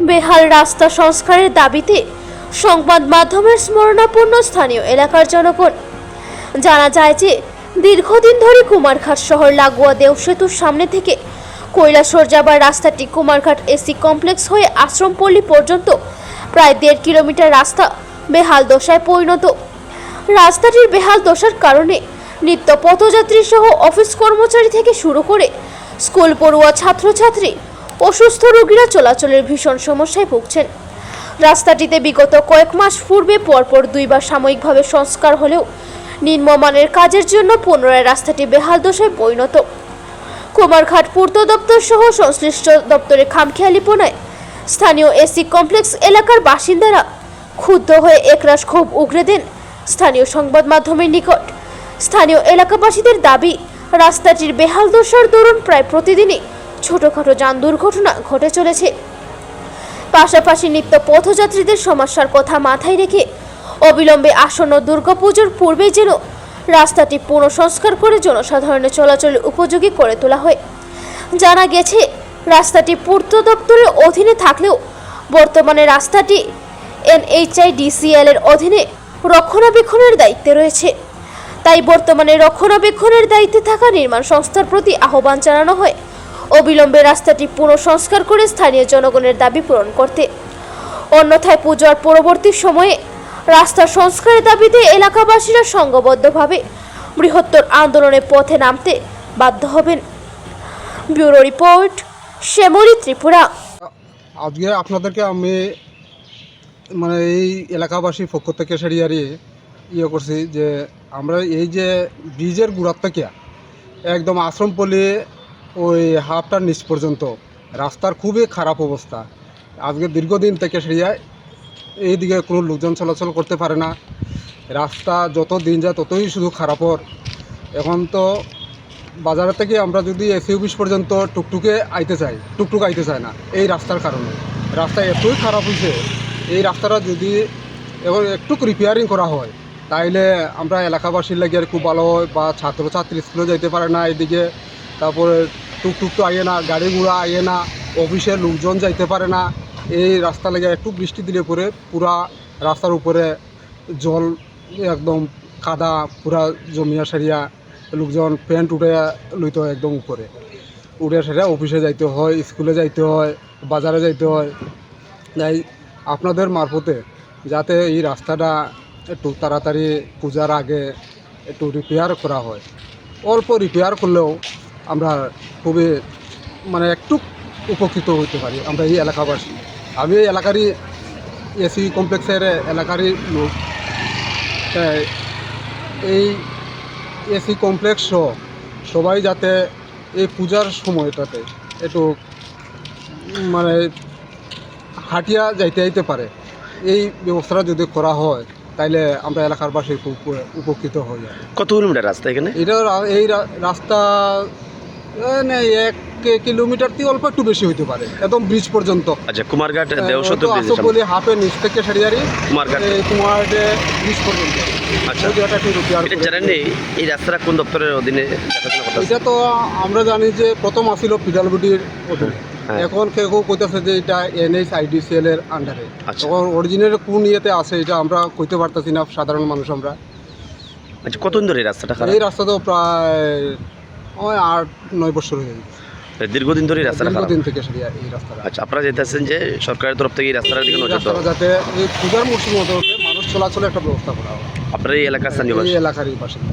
বেহাল রাস্তা সংস্কারের দাবিতে সংবাদ মাধ্যমের স্মরণাপন্ন স্থানীয় এলাকার জনগণ। জানা যায় যে দীর্ঘদিন ধরে কুমারঘাট শহর লাগোয়া দেওসেতুর সামনে থেকে কৈলাসহর যাবার রাস্তাটি কুমারঘাট এসি কমপ্লেক্স হয়ে আশ্রমপল্লী পর্যন্ত প্রায় 1.5 কিলোমিটার রাস্তা বেহাল দশায় পরিণত। রাস্তাটির বেহাল দশার কারণে নিত্য পথযাত্রী সহ অফিস কর্মচারী থেকে শুরু করে স্কুল পড়ুয়া ছাত্রছাত্রী অসুস্থ রোগীরা চলাচলের ভীষণ সমস্যায় ভুগছেন। রাস্তাটিতে বিগত কয়েক মাস পূর্বে পরপর 2 বার সাময়িকভাবে সংস্কার হলেও নিম্নমানের কাজের জন্য পুনরায় রাস্তাটি বেহাল দশায় পরিণত। কুমারঘাট পূর্ত দপ্তর সহ সংশ্লিষ্ট দপ্তরের খামখেয়ালিপনায় স্থানীয় এসি কমপ্লেক্স এলাকার বাসিন্দারা ক্ষুব্ধ হয়ে একরাশ ক্ষোভ উগরে দেন স্থানীয় সংবাদ মাধ্যমের নিকট। স্থানীয় এলাকাবাসীদের দাবি, রাস্তাটির বেহাল দশার দরুন প্রায় প্রতিদিনই ছোটখাটো যান দুর্ঘটনা ঘটে চলেছে। পাশাপাশি নিত্য পথযাত্রীদের সমস্যার কথা মাথায় রেখে অবিলম্বে আসন্ন দুর্গাপুজোর পূর্বেই যেন রাস্তাটি পুনঃসংস্কার করে জনসাধারণের চলাচলের উপযোগী করে তোলা হয়। জানা গেছে, রাস্তাটি পূর্ত দপ্তরের অধীনে থাকলেও বর্তমানে রাস্তাটি NHIDCL এর অধীনে রক্ষণাবেক্ষণের দায়িত্বে রয়েছে। তাই বর্তমানে রক্ষণাবেক্ষণের দায়িত্বে থাকা নির্মাণ সংস্থার প্রতি আহ্বান জানানো হয় অবিলম্বে রাস্তাটি পুনঃসংস্কার করে স্থানীয় জনগণের দাবি পূরণ করতে। অন্যথায় পুজোর পরবর্তী সময়ে রাস্তা সংস্কারের দাবিতে এলাকাবাসীরা সংঘবদ্ধভাবে বৃহত্তর আন্দোলনের পথে নামতে বাধ্য হবেন। Bureau report, Shyamali Tripura. আজকে আপনাদেরকে আমি এই এলাকাবাসীর পক্ষ থেকে সারিয়ারি করছি যে আমরা এই যে ব্রিজের গুড়ার থেকে একদম আশ্রমপল্লী ওই হাফটার নিচ পর্যন্ত রাস্তার খুবই খারাপ অবস্থা। আজকে দীর্ঘদিন থেকে সারিয়ায় এইদিকে কোনো লোকজন চলাচল করতে পারে না। রাস্তা যত দিন যায় ততই শুধু খারাপর। এখন তো বাজার থেকে আমরা যদি এসি অফিস পর্যন্ত টুকটুক আইতে চায় না এই রাস্তার কারণে। রাস্তা এতই খারাপ হয়েছে, এই রাস্তাটা যদি এখন একটু রিপেয়ারিং করা হয় তাইলে আমরা এলাকাবাসীর লাগে আর খুব ভালো হয়। বা ছাত্রছাত্রী স্কুলে যাইতে পারে না এদিকে, তারপরে টুকটুক তো আইয়ে না, গাড়ি ঘোড়া আইয়ে না, অফিসের লোকজন যাইতে পারে না। এই রাস্তা লেগে একটু বৃষ্টি দিলে পরে পুরা রাস্তার উপরে জল একদম কাদা পুরা জমিয়া সারিয়া লোকজন প্যান্ট উঠে লইতে হয়, একদম উপরে উঠে সারিয়া অফিসে যাইতে হয়, স্কুলে যাইতে হয়, বাজারে যাইতে হয়। তাই আপনাদের মারফতে যাতে এই রাস্তাটা একটু তাড়াতাড়ি পূজার আগে একটু রিপেয়ার করা হয়। অল্প রিপেয়ার করলেও আমরা খুবই একটু উপকৃত হইতে পারি আমরা এই এলাকাবাসী। আমি এই এলাকারই এসি কমপ্লেক্সের এলাকারই লোক। এই এসি কমপ্লেক্স সহ সবাই যাতে এই পূজার সময়টাতে একটু হাঁটিয়া যাইতে পারে, এই ব্যবস্থাটা যদি করা হয় তাইলে আমরা এলাকার বাসী খুব উপকৃত হই। কত কিলোমিটার রাস্তা এখানে? এই রাস্তা 1 কিলোমিটার থেকে অল্প একটু বেশি হইতে পারে, একদম ব্রিজ পর্যন্ত। আচ্ছা, কুমারঘাট দেওসেতু ব্রিজ বলি হাফের নিচ থেকে সারিয়ারি কুমারঘাট ব্রিজ পর্যন্ত। আচ্ছা, এটা জানেন এই রাস্তাটা কোন দপ্তরের অধীনে দেখাশোনা করতে? এটা তো আমরা জানি যে প্রথম আসিল পিডাব্লিউডির অধীনে, এখন কেউ কইতেছে যে এটা NHIDCL এর আন্ডারে। তখন অরিজিনাল কোন ইয়েতে আছে এটা আমরা কইতে পারতেছি না সাধারণ মানুষ আমরা। আচ্ছা, কতদিন ধরে এই রাস্তাটা খারাপ? এই রাস্তা তো প্রায় 8-9 বছর হয়ে গেছে। দীর্ঘদিন ধরে এই রাস্তাটা খারাপ? দীর্ঘদিন থেকে এই রাস্তাটা। আচ্ছা, আপনারা যেতেছেন যে সরকারের তরফ থেকে এই রাস্তাটার দিকে নজর দেওয়া, যাতে এই পূজার মরশুম মানুষ চলাচলের একটা ব্যবস্থা করা হয়। আপনারা এই এলাকার স্থানীয় এই এলাকারই বাসিন্দা।